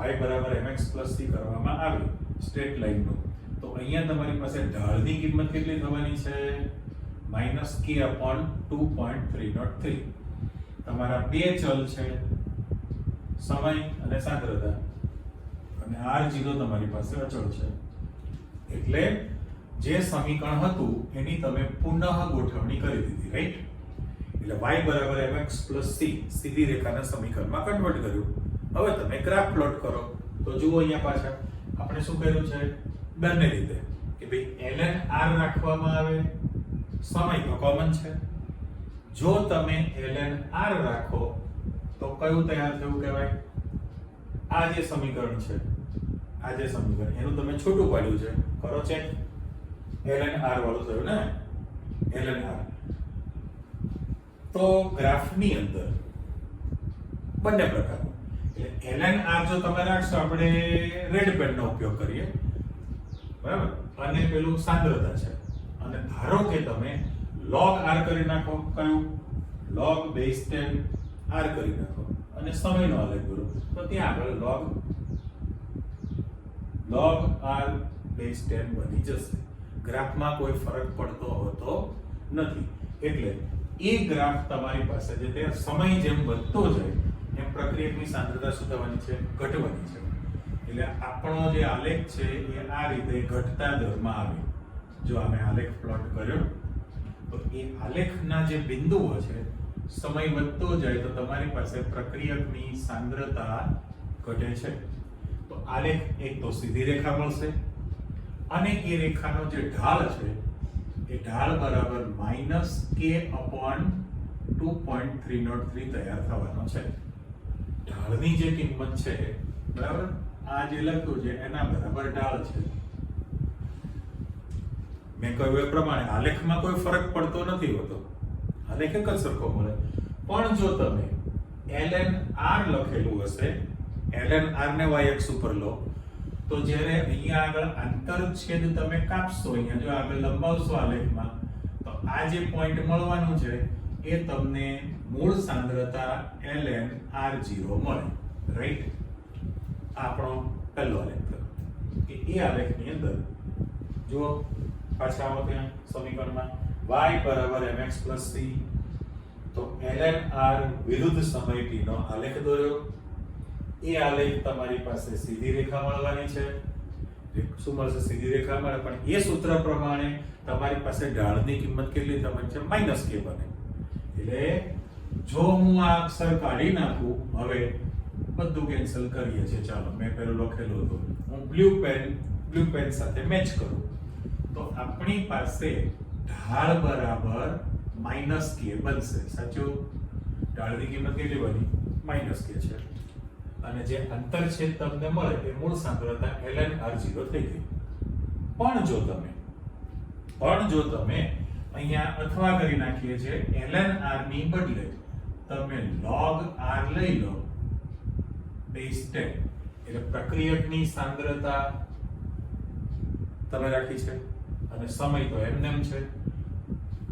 y બરાબર mx + c કરવામાં આવે સ્ટ્રેટ લાઈનનું, તો અહીંયા તમારી પાસે ઢાળની કિંમત કેટલી થવાની છે? -k/2.303. તમારા બે ચલ છે, સમય અને સાંદ્રતા, અને r0 તમારી પાસે અચળ છે. એટલે જે સમીકરણ હતું એની તમે પુનઃ ગોઠવણી કરી દીધી, રાઈટ? એટલે y બરાબર mx + c સીધી રેખાના સમીકરણમાં કન્વર્ટ કર્યું. હવે તમે ગ્રાફ પ્લોટ કરો, તો જુઓ અહીંયા પાછા આપણે શું કર્યું છે? બંને રીતે કે ભાઈ ln r રાખવામાં આવે, સમય તો કોમન છે. જો તમે ln r રાખો તો કયું તૈયાર થયું કહેવાય? આ જે સમીકરણ છે, આ જે સમીકરણ એનું તમે છૂટું પાડ્યું છે, કરો ચેક. ln r વાળું થયું ને, ln r. તો ગ્રાફની અંદર બંને પ્રકારનું. એટલે ln r જો તમે રાખશો, આપણે રેડ પેનનો ઉપયોગ કરીએ, બરાબર, અને પેલું સાંદ્રતા છે, અને ધારો કે તમે log r કરી નાખો, કયું log બેઝ 10 r કરી નાખો અને સમયનો આલેખ દોરો, તો ત્યાં આગળ log r બેઝ 10 બની જશે. ગ્રાફમાં કોઈ ફરક પડતો હોતો નથી. એટલે એ ગ્રાફ તમારી પાસે જે તે સમય જેમ વધતો જાય એમ પ્રક્રિયકની સાંદ્રતા શું થવાની છે? ઘટવાની છે. એટલે આપણો જે આલેખ છે એ આ રીતે ઘટતા દરમાં આવે. જો અમે આલેખ પ્લોટ કર્યો તો એ આલેખના જે બિંદુઓ છે, સમય વધતો જાય તો તમારી પાસે પ્રક્રિયકની સાંદ્રતા ઘટે છે. તો આલેખ એક તો સીધી રેખા મળશે, અને એ રેખાનો જે ઢાળ છે એ ઢાળ બરાબર -k/2.303 તૈયાર થવાનો છે. ઢાળની જે કિંમત છે, બરાબર, આ જે લખ્યું છે એના બરાબર ઢાળ છે. મેં કહ્યું એ પ્રમાણે આલેખમાં કોઈ ફરક પડતો નથી હોતો, આલેખ એક જ સરખો મળે. પણ જો તમે ln r લખેલું હશે, ln r ને y અક્ષ ઉપર લો, તો જ્યારે અહીંયા આગળ આંતરછેદ તમે કાપશો, અહીંયા જો આગળ લંબાવશો આલેખમાં, તો આ જે પોઈન્ટ મળવાનું છે એ તમને મૂળ સાંદ્રતા ln r0 મળે, રાઈટ? આપણો પહેલો આલેખ થયો. એ આલેખની અંદર જો પાછા આવો ત્યાં સમીકરણમાં y બરાબર mx + c, તો ln r વિરુદ્ધ સમય t નો આલેખ દોર્યો. એ આલેખ તમારી પાસે સીધી રેખા મળવાની છે. શું મળશે? સીધી રેખા મળે, પણ એ સૂત્ર પ્રમાણે તમારી પાસે ઢાળની કિંમત કેટલી થવાની છે? -k બને. એટલે જો હું આ અક્ષર કાઢી નાખું, હવે બધું કેન્સલ કરીએ છીએ. ચાલો, મેં પેલું લખેલું હતું, હું બ્લુ પેન સાથે મેચ કરું, તો આપણી પાસે ઢાળ બરાબર -k બનશે. સાચું? ઢાળની કિંમત કેટલી બની? -k છે. અને જે અંતરછેદ તમને મળે એ મૂળ સાંદ્રતા ln r0 થઈ ગઈ. પણ જો તમે અહીંયા અથવા કરી નાખીએ છે ln r ની બદલે તમે log r લઈ લો બેઝ 10, એટલે પ્રક્રિયકની સાંદ્રતા તમે રાખી છે અને સમય તો એમનેમ છે.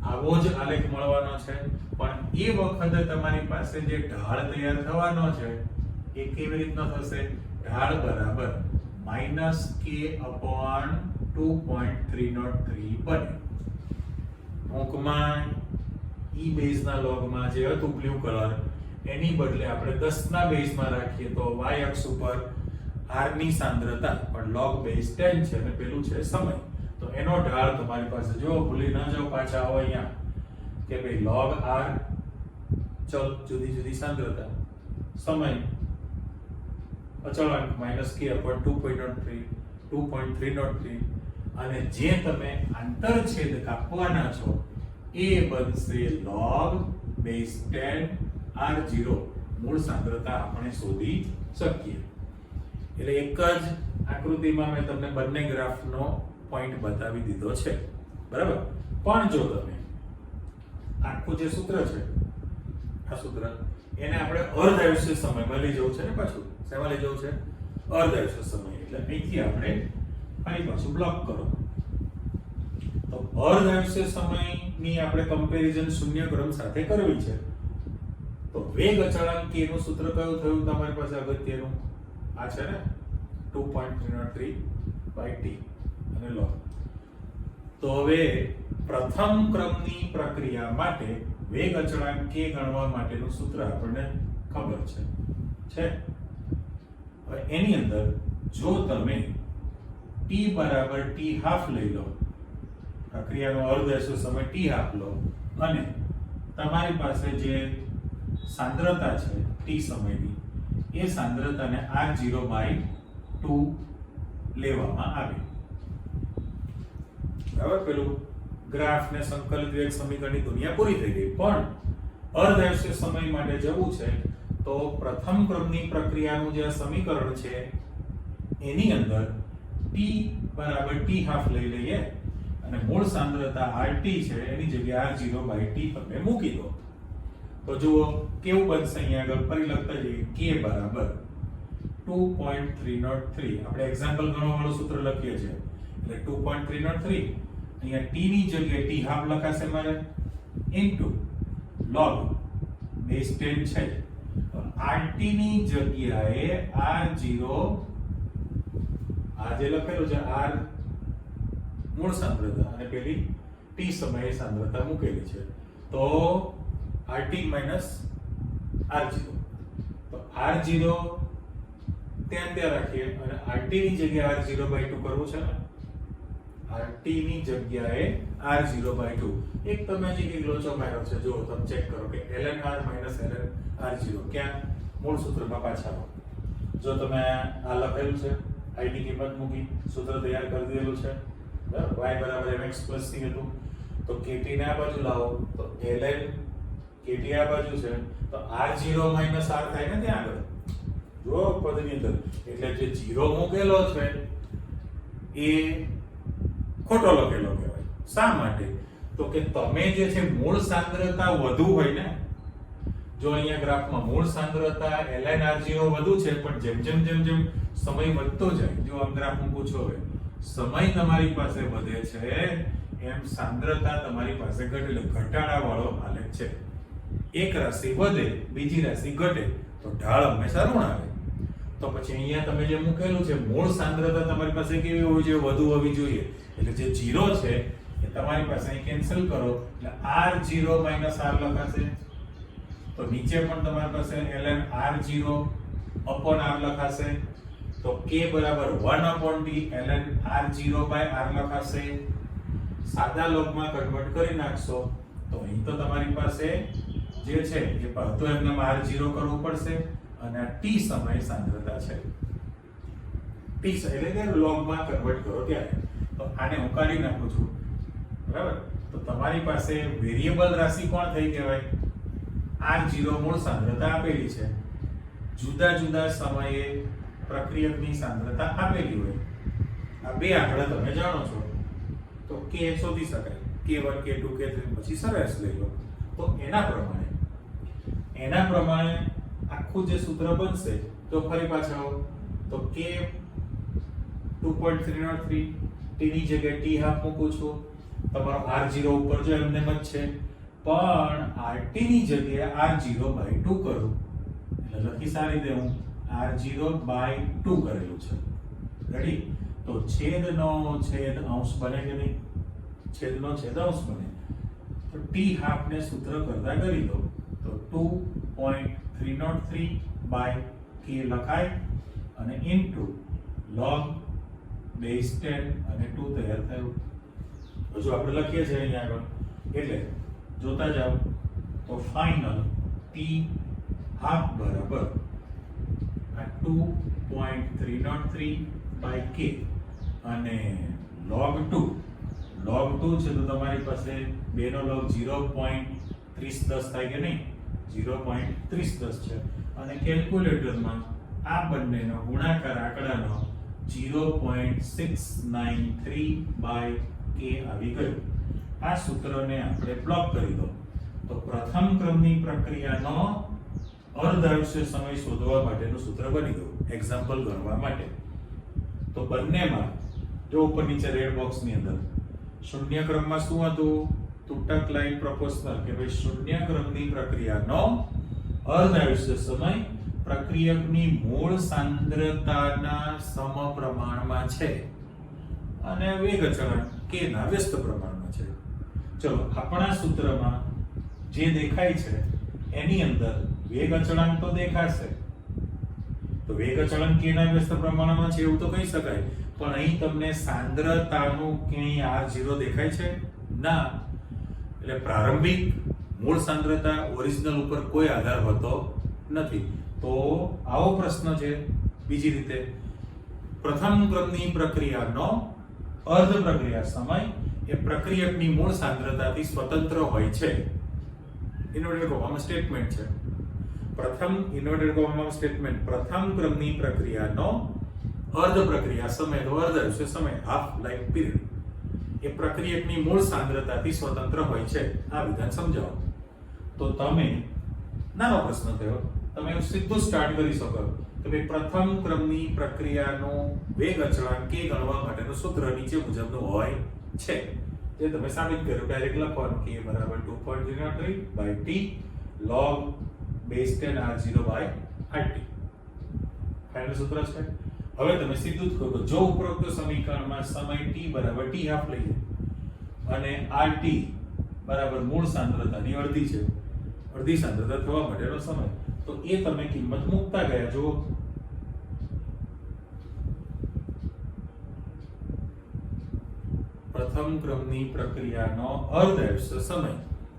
આવો જ આલેખ મળવાનો છે, પણ એ વખતે તમારી પાસે જે ઢાળ તૈયાર થવાનો છે એ કેવી રીતનો થશે? ઢાળ બરાબર -k/2.303 બને. ટૂંકમાં ઈ બેઝના લોગમાં જે હતું બ્લુ કલર, એની બદલે આપણે 10 ના બેઝમાં રાખીએ તો y અક્ષ ઉપર r ની સાંદ્રતા, પણ log બેઝ 10 છે અને પેલું છે સમય, તો એનો ઢાળ તમારી પાસે, જો ભૂલી ન જાઓ, પાછા આવો અહીંયા કે ભાઈ log r ચલ જુદી જુદી સાંદ્રતા, સમય અચળાંક -k/2.303, અને જે તમે આંતરછેદ કાપવાના છો એ બનશે log બેઝ 10 r0. મૂળ સાંદ્રતા આપણે શોધી શકીએ. એટલે એક જ આકૃતિમાં મેં તમને બંને ગ્રાફનો પોઈન્ટ બતાવી દીધો છે, બરાબર? પણ જો તમે આખું જે સૂત્ર છે, આ સૂત્ર, એને આપણે અર્ધ આયુષ્ય સમયમાં લઈ જવું છે ને. પાછું શેમાં લઈ જવું છે? અર્ધ આયુષ્ય સમય. એટલે અહીંથી આપણે ફરી પાછું બ્લોક કરો, તો અર્ધ આયુષ્ય સમયની આપણે કમ્પેરિઝન શૂન્ય ક્રમ સાથે કરવી છે. તો વેગ અચળાંક k નું સૂત્ર કયું થયું તમારી પાસે અગત્યનું? આ છે ને 2.303/t અને log. તો હવે પ્રથમ ક્રમની પ્રક્રિયા માટે વેગ અચળાંક k ગણવા માટેનું સૂત્ર આપણને ખબર છે. હવે એની અંદર જો તમે t બરાબર t½ લઈ લો, પ્રક્રિયાનો અર્ધ આયુષ્ય સમય t½ લો, અને તમારી પાસે જે સાંદ્રતા છે t સમયની, એ સાંદ્રતાને r0/2 લેવામાં આવે. બરાબર? પેલું ગ્રાફ ને સંકલિત વેગ સમીકરણની દુનિયા પૂરી થઈ ગઈ. પણ અર્ધ આયુષ્ય સમય માટે જવું છે તો પ્રથમ ક્રમની પ્રક્રિયાનું જે સમીકરણ છે એની અંદર t બરાબર t½ લઈ લઈએ, અને મૂળ સાંદ્રતા RT છે એની જગ્યાએ r0/t તમે મૂકી દો. તો જુઓ કેવું બનશે અહીંયા આગળ ફરી લખતા જઈએ k બરાબર 2.303 આપણે એક્ઝામ્પલ ગણવા વાળું સૂત્ર લખીએ છીએ એટલે 2.303 અહીંયા t ની જગ્યાએ t હાફ લખાશે મારે ઇન્ટુ log બેઝ 10 છે rt ની જગ્યાએ r0 આ જે લખેલું છે r મૂળ સાંદ્રતા અને પેલી t સમયે સાંદ્રતા મૂકેલી છે તો rt r0 તો r0 ત્યાં રાખીએ અને rt ની જગ્યાએ r0/2 કરવું છે ને rt ની જગ્યાએ r0/2 એક તમે જે એક લોચો માર્યો છે જો તમે ચેક કરો કે ln r ln r0 ક્યાં મૂળ સૂત્રમાં પાછા આવો જો તમે આ લખેલું છે i ની કિંમત મૂકી સૂત્ર તૈયાર કરી દીધેલું છે બરાબર y mx c હતું તો kt ને આ બાજુ લાવો તો ln kt આ બાજુ છે તો r0 r થાય ને ત્યાં આગળ જો પદની અંદર એટલે જે 0 મૂકેલો છે એ ખોટો લખેલો કહેવાય શા માટે તો કે તમે જે છે મૂળ સાંદ્રતા વધુ હોય ને જો અહીંયા ગ્રાફમાં મૂળ સાંદ્રતા ln r0 વધુ છે પણ જેમ જેમ સમય વધતો જાય જો આમ ગ્રાફ મૂકું છું હવે સમય તમારી પાસે વધે છે એમ સાંદ્રતા તમારી પાસે ઘટે એટલે ઘટાડા વાળો આલેખ છે એક રાશિ વધે બીજી રાશિ ઘટે તો ઢાળ હંમેશા ઋણ આવે તો પછી અહીંયા તમે જે મૂકેલું છે મૂળ સાંદ્રતા તમારી પાસે કેવી હોવી જોઈએ વધુ હોવી જોઈએ એટલે જે 0 છે એ તમારી પાસે અહીં કેન્સલ કરો એટલે r0 r લખાશે તો નીચે પણ તમારી પાસે ln r0 r લખાશે તો k બરાબર 1/t ln r0/r લખાશે સાદા લોગમાં કન્વર્ટ કરી નાખશો તો અહીં તો તમારી પાસે જે છે એ તો એમને r0 કરવું પડશે અને આ t સમય સાંદ્રતા છે t એટલે કે લોગમાં કન્વર્ટ કરો ત્યારે તો આને હું કાઢી નાખું છું બરાબર તો તમારી પાસે વેરિયેબલ રાશિ કોણ થઈ કહેવાય r0 મૂળ સાંદ્રતા આપેલી છે જુદા જુદા સમયે પ્રક્રિયકની સાંદ્રતા આપેલી હોય આ બે આંકડા તમે જાણો છો તો k શોધી શકાય k1 k2 k3 પછી સરેરાશ લઈ લો તો એના પ્રમાણે આખું જે સૂત્ર બનશે તો ફરી પાછા આવો તો k 2.303 t ની જગ્યાએ t હાફ મૂકું છું તમારો r0 ઉપર જો એમને જ છે પણ rt ની જગ્યાએ r0/2 કરું એટલે લખી સારી દે હું r0/2 કરેલું છે રેડી તો છેદનો છેદ અંશ બને કે નહીં છેદનો છેદ અંશ બને તો t હાફ ને સૂત્ર કરતા કરી દો તો 2.303/k લખાય અને ઇન્ટુ log બેઝ 10 અને 2 તૈયાર થયું તો જો આપણે લખીએ છીએ અહીંયા આગળ એટલે જોતા જાઓ તો ફાઇનલ t હાફ બરાબર આ 2.303/k અને log 2 છે તો તમારી પાસે 2 નો log 0.3010 થાય કે નહીં 0.3010 છે અને કેલ્ક્યુલેટરમાં આ બંનેનો ગુણાકાર આંકડાનો 0.693/k આવી ગયું આ સૂત્રને આપણે બ્લોક કરી દો તો પ્રથમ ક્રમની પ્રક્રિયાનો અર્ધ આયુષ્ય સમય શોધવા માટેનું સૂત્ર બની ગયું એક્ઝામ્પલ ગણવા માટે તો બંનેમાં જો ઉપર નીચે રેડ બોક્સની અંદર શૂન્ય ક્રમમાં શું હતું તૂટક લાઈન પ્રોપોર્શનલ કે ભાઈ શૂન્ય ક્રમની પ્રક્રિયાનો અર્ધ આયુષ્ય સમય પ્રક્રિયકની મૂળ સાંદ્રતાના સમપ્રમાણમાં છે અને વેગ અચળાંક k ના વ્યસ્ત પ્રમાણમાં છે ચલો આપણા સૂત્રમાં જે દેખાય છે એની અંદર વેગ અચળાંક તો દેખાશે તો વેગ અચળાંક k ના વ્યસ્ત પ્રમાણમાં છે એવું તો કહી શકાય પણ અહીં તમને સાંદ્રતાનું ક્યાંય r0 દેખાય છે ના એટલે પ્રારંભિક મૂળ સાંદ્રતા ઓરિજિનલ ઉપર કોઈ આધાર હોતો નથી તો આવો પ્રશ્ન છે બીજી રીતે પ્રથમ ક્રમની પ્રક્રિયાનો અર્ધ પ્રક્રિયા સમય એ પ્રક્રિયકની મૂળ સાંદ્રતાથી સ્વતંત્ર હોય છે ઇન્વર્ટેડ કોમામાં સ્ટેટમેન્ટ છે પ્રથમ ઇન્વર્ટેડ કોમામાં સ્ટેટમેન્ટ પ્રથમ ક્રમની પ્રક્રિયાનો અર્ધ પ્રક્રિયા સમય તો અર્ધ આયુષ્ય સમય હાફ લાઈફ પીરિયડ એ પ્રક્રિયકની મૂળ સાંદ્રતાથી સ્વતંત્ર હોય છે આ વિધાન સમજાવો તો તમે નાનો પ્રશ્ન થયો, તમે સીધું સ્ટાર્ટ કરી શકો કે ભાઈ પ્રથમ ક્રમની પ્રક્રિયાનો વેગ અચળાંક k ગણવા માટેનું સૂત્ર નીચે મુજબનું હોય છે. જે તમે સાબિત કર્યું. ડાયરેક્ટ લખવાનું k બરાબર 2.03 by t log base 10 r0 by rt. Final સૂત્ર છે. હવે તમે સીધું જ કહો જો ઉપરોક્ત સમીકરણમાં સમય t બરાબર t હાફ લઈએ અને rt બરાબર મૂળ સાંદ્રતાની અડધી છે, અડધી સાંદ્રતા થવા માટેનો સમય, તો એ તમે કિંમત મૂકતા ગયા. જો પ્રથમ ક્રમની પ્રક્રિયાનો અર્ધાયુષ્ય સમય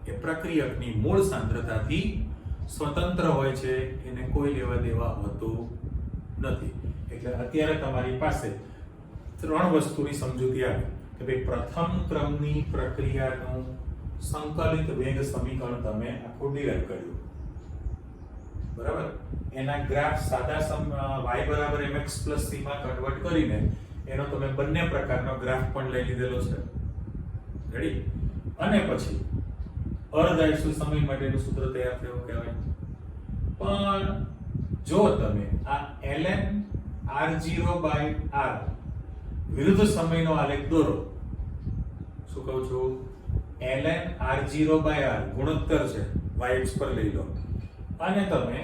એ પ્રક્રિયકની મૂળ સાંદ્રતાથી સ્વતંત્ર હોય છે, એને કોઈ લેવા દેવા હોતું નથી. એટલે અત્યારે તમારી પાસે ત્રણ વસ્તુની સમજૂતી આવી કે ભાઈ પ્રથમ ક્રમની પ્રક્રિયાનું સંકલિત વેગ સમીકરણ તમે આખું ડિરાઈવ કર્યું, બરાબર. એના ગ્રાફ સાદા y બરાબર mx c માં કન્વર્ટ કરીને એનો તમે બંને પ્રકારનો ગ્રાફ પણ લઈ લીધેલો છે, રેડી. અને પછી અર્ધાયુષ્ય સમય માટેનું સૂત્ર તૈયાર થયું કહેવાય. પણ જો તમે આ ln r0 by r વિરુદ્ધ સમયનો આલેખ દોરો, શું કહું છું, ln r0 by r ગુણોત્તર છે y અક્ષ પર લઈ લો અને તમે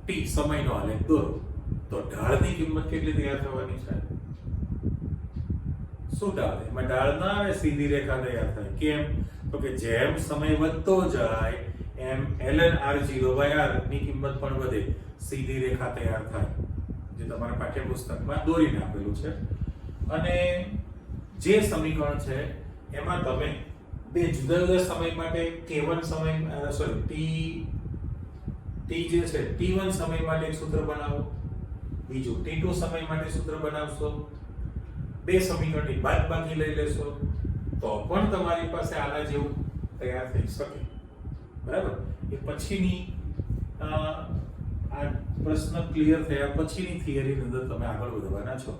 t સમયનો આલેખ દોરો, તો ઢાળની કિંમત કેટલી તૈયાર થવાની છે? શું ઢાળ? એમાં ઢાળ ના આવે, સીધી રેખા તૈયાર થાય. કેમ? તો કે જેમ સમય વધતો જાય એમ ln r0 by r ની કિંમત પણ વધે, સીધી રેખા તૈયાર થાય, જે તમારા પાઠ્યપુસ્તકમાં દોરીને આપેલું છે. અને જે સમીકરણ છે એમાં તમે બે જુદા જુદા સમય માટે k1 સમય t જે છે t1 સમય માટે એક સૂત્ર બનાવો, બીજું t2 સમય માટે સૂત્ર બનાવશો, બે સમીકરણની બાદબાકી લઈ લેશો તો પણ તમારી પાસે આના જેવું તૈયાર થઈ શકે, બરાબર. એ પછીની આ પ્રશ્ન ક્લિયર થયા પછીની થિયરીની અંદર તમે આગળ વધવાના છો.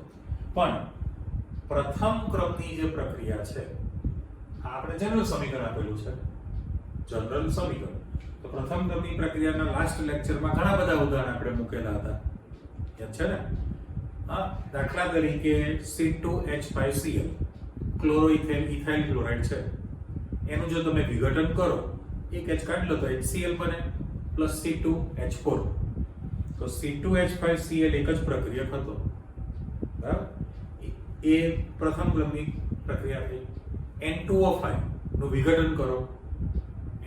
પણ પ્રથમ ક્રમની જે પ્રક્રિયા છે, આપણે જનરલ સમીકરણ આપેલું છે, જનરલ સમીકરણ. તો પ્રથમ ક્રમની પ્રક્રિયાના લાસ્ટ લેક્ચરમાં ઘણા બધા ઉદાહરણ આપણે મૂકેલા હતા, યાદ છે ને? હા, દાખલા તરીકે C2H5Cl ક્લોરોઇથેન ઇથાઇલ ક્લોરાઇડ છે, એનું જો તમે વિઘટન કરો, એક H કાઢી લો તો HCl બને પ્લસ C2H4. તો C2H5Cl એક જ પ્રક્રિયક હતો, બરાબર. એ પ્રથમ ક્રમની પ્રક્રિયા થઈ. N2O5 નું વિઘટન કરો,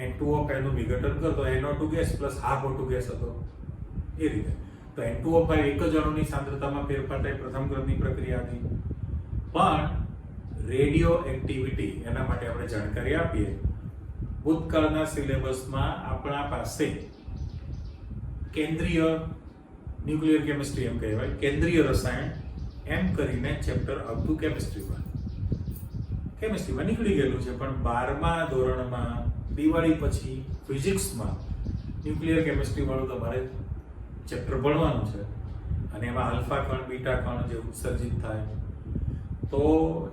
N2O5 નું વિઘટન કરો તો NO2 gas plus half O2 gas હતો, એ રીતે. તો N2O5 એક જ અણુની સાંદ્રતામાં ફેરફાર થાય, પ્રથમ ક્રમની પ્રક્રિયા હતી. પણ રેડિયો એક્ટિવિટી, એના માટે આપણે જાણકારી આપીએ. ભૂતકાળના સિલેબસમાં આપણા પાસે કેન્દ્રીય ન્યુક્લિયર કેમિસ્ટ્રી એમ કહેવાય, કેન્દ્રીય રસાયણ એમ કરીને ચેપ્ટર આવતું કેમિસ્ટ્રીમાં નીકળી ગયેલું છે. પણ 12મા ધોરણમાં દિવાળી પછી ફિઝિક્સમાં ન્યુક્લિયર કેમિસ્ટ્રી વાળું તમારે ચેપ્ટર ભણવાનું છે. અને એમાં આલ્ફા કણ, બીટા કણ જે ઉત્સર્જિત થાય, તો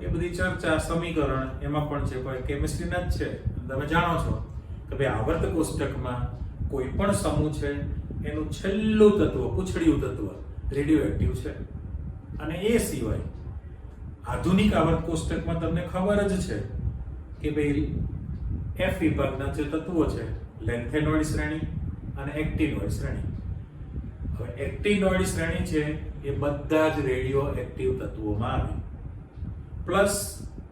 એ બધી ચર્ચા, સમીકરણ એમાં પણ છે, પણ કેમિસ્ટ્રીના જ છે. તમે જાણો છો કે ભાઈ આવર્ત કોષ્ટકમાં કોઈ પણ સમૂહ છે એનું છેલ્લું તત્વ, પૂંછડિયું તત્વ રેડિયો એક્ટિવ છે. અને એ સિવાય આધુનિક આવર્ત કોષ્ટકમાં તમને ખબર જ છે કે ભાઈ F વિભાગના જે તત્વો છે, લેન્થેનોઇડ શ્રેણી અને એક્ટિનોઇડ શ્રેણી. હવે એક્ટિનોઇડ શ્રેણી છે એ બધા જ રેડિયો એક્ટિવ તત્વોમાં આવે. પ્લસ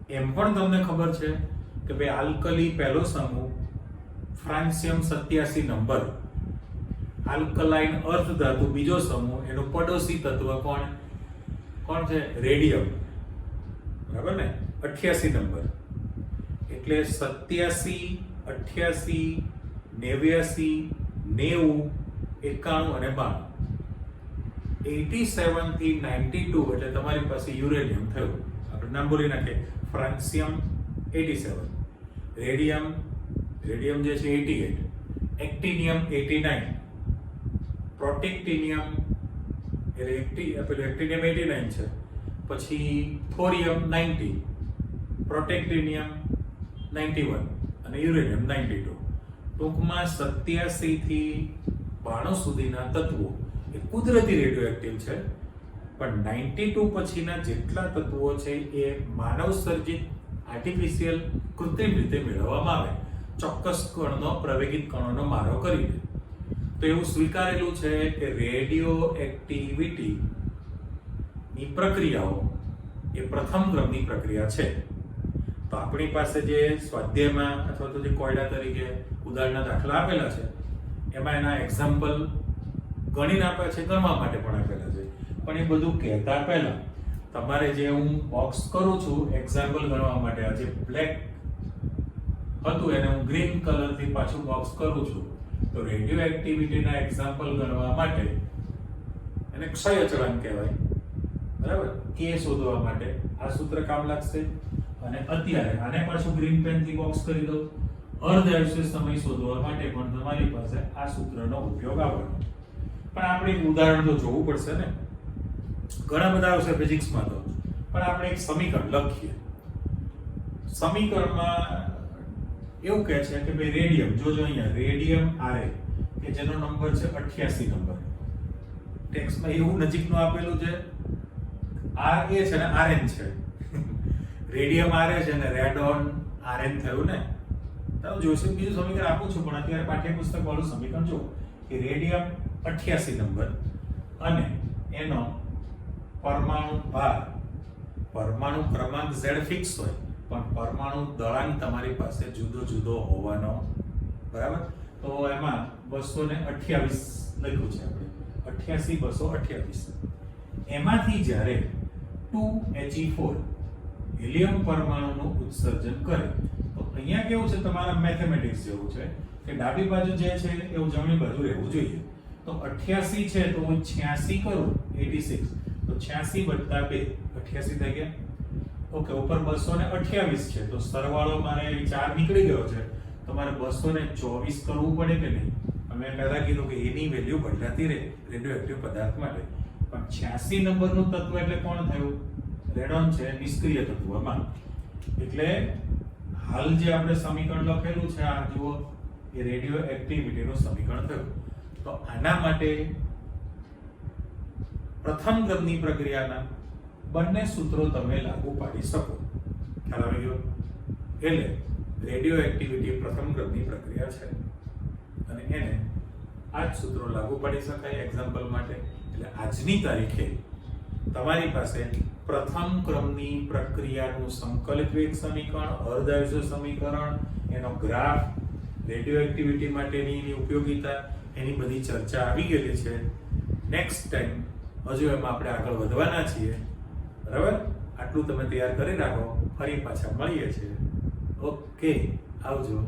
એમ પણ તમને ખબર છે કે ભાઈ આલ્કલી પહેલો સમૂહ ફ્રાન્સિયમ 87 નંબર, આલ્કલાઇન અર્ધ ધાતુ બીજો સમૂહ, એનું પડોશી તત્વ કોણ છે? રેડિયમ, બરાબર ને? 88 નંબર. એટલે 87, 88, 89, 90, 91 અને 92. 87 થી 92 એટલે તમારી પાસે યુરેનિયમ થયું. આપણે નામ બોલી નાખીએ, ફ્રાન્સિયમ 87, રેડિયમ જે છે 88, એક્ટિનિયમ 89, પ્રોટેક્ટિનિયમ એક્ટિનિયમ 89 છે, પછી થોરિયમ 90, પ્રોટેક્ટિનિયમ 91 અને યુરેનિયમ 92. ટૂંકમાં 87 થી 92 સુધીના તત્વો એ કુદરતી રેડિયો એક્ટિવ છે, પણ 92 પછીના જેટલા તત્વો છે એ માનવ સર્જિત આર્ટિફિશિયલ કૃત્રિમ રીતે મેળવવામાં આવે, ચોક્કસ કણનો પ્રવેગિત કણોનો મારો કરીને. તો એવું સ્વીકારેલું છે કે રેડિયો એક્ટિવિટી ની પ્રક્રિયાઓ એ પ્રથમ ક્રમની પ્રક્રિયા છે. તો આપણી પાસે જે સ્વાધ્યાયમાં અથવા તો જે કોયડા તરીકે ઉદાહરણના દાખલા આપેલા છે એમાં એના એક્ઝામ્પલ ગણીને આપ્યા છે, ગણવા માટે પણ આપેલા છે. પણ એ બધું કહેતા પહેલા તમારે જે હું બોક્સ કરું છું એક્ઝામ્પલ ગણવા માટે, આ જે બ્લેક હતું એને હું ગ્રીન કલરથી પાછું બોક્સ કરું છું. તો રેડિયો એક્ટિવિટીના એક્ઝામ્પલ ગણવા માટે એને ક્ષય અચળાંક કહેવાય, બરાબર? કે શોધવા માટે આ સૂત્ર કામ લાગશે. અને અત્યારે આને પાછું ગ્રીન પેનથી બોક્સ કરી દો. અર્ધ આયુષ્ય સમય શોધવા માટે પણ તમારી પાસે આ સૂત્રનો ઉપયોગ આવવાનો. પણ આપણે એક ઉદાહરણ તો જોવું પડશે ને. ઘણા બધા આવશે ફિઝિક્સમાં તો, પણ આપણે એક સમીકરણ લખીએ. સમીકરણમાં એવું કહે છે કે ભાઈ રેડિયમ, જોજો અહીંયા રેડિયમ આરે કે જેનો નંબર છે 88 નંબર. ટેક્સ્ટમાં એવું નજીકનું આપેલું છે, આર એ છે ને આરએન છે. રેડિયમ આરે છે ને રેડોન આરએન થયું ને. તો જોઈશું બીજું સમીકરણ આપું છું, પણ અત્યારે પાઠ્યપુસ્તક વાળું સમીકરણ જો કે રેડિયમ 88 નંબર અને એનો પરમાણુ ભાર, પરમાણુ ક્રમાંક Z ફિક્સ હોય પણ પરમાણુ દળાંક તમારી પાસે જુદો જુદો હોવાનો, બરાબર? તો એમાં 228 લખ્યું છે આપણે, 88 228. એમાંથી જ્યારે 2He4 હિલિયમ પરમાણુનું ઉત્સર્જન કરે તો અહીંયા કેવું છે, તમારા મેથેમેટિક્સ જેવું છે કે ડાબી બાજુ જે છે એવું જમણી બાજુ રહેવું જોઈએ. તો 88 છે તો હું 86 કરું, 86 તો 86 + 2 88 થઈ ગયા. ઓકે, ઉપર 228 છે તો સરવાળો મારે 4 નીકળી ગયો છે, તો મારે 224 કરવું પડે કે નહીં? અમે પહેલા કીધું કે એની વેલ્યુ બદલાતી રહે રેડિયો એક્ટિવ પદાર્થ માટે. પણ 86 નંબરનું તત્વ એટલે કોણ થયું? રેડોન છે, નિષ્ક્રિય તત્વમાં. એટલે હાલ જે આપણે સમીકરણ લખેલું છે આ જુઓ, એ રેડિયો એક્ટિવિટીનું સમીકરણ થયું. તો આના માટે પ્રથમ ક્રમની પ્રક્રિયાના બંને સૂત્રો તમે લાગુ પાડી શકો. ખ્યાલ આવી ગયો? એટલે રેડિયો એક્ટિવિટી પ્રથમ ક્રમની પ્રક્રિયા છે અને એને આ જ સૂત્રો લાગુ પાડી શકાય એક્ઝામ્પલ માટે. એટલે આજની તારીખે તમારી પાસે પ્રથમ ક્રમની પ્રક્રિયાનું સંકલિત વેગ સમીકરણ, અર્ધ આયુષ્ય સમીકરણ, એનો ગ્રાફ, રેડિયો એક્ટિવિટી માટેની એની ઉપયોગિતા, એની બધી ચર્ચા આવી ગયેલી છે. નેક્સ્ટ ટાઈમ હજુ એમાં આપણે આગળ વધવાના છીએ, બરાબર? આટલું તમે તૈયાર કરી રાખો, ફરી પાછા મળીએ છીએ. ઓકે, આવજો.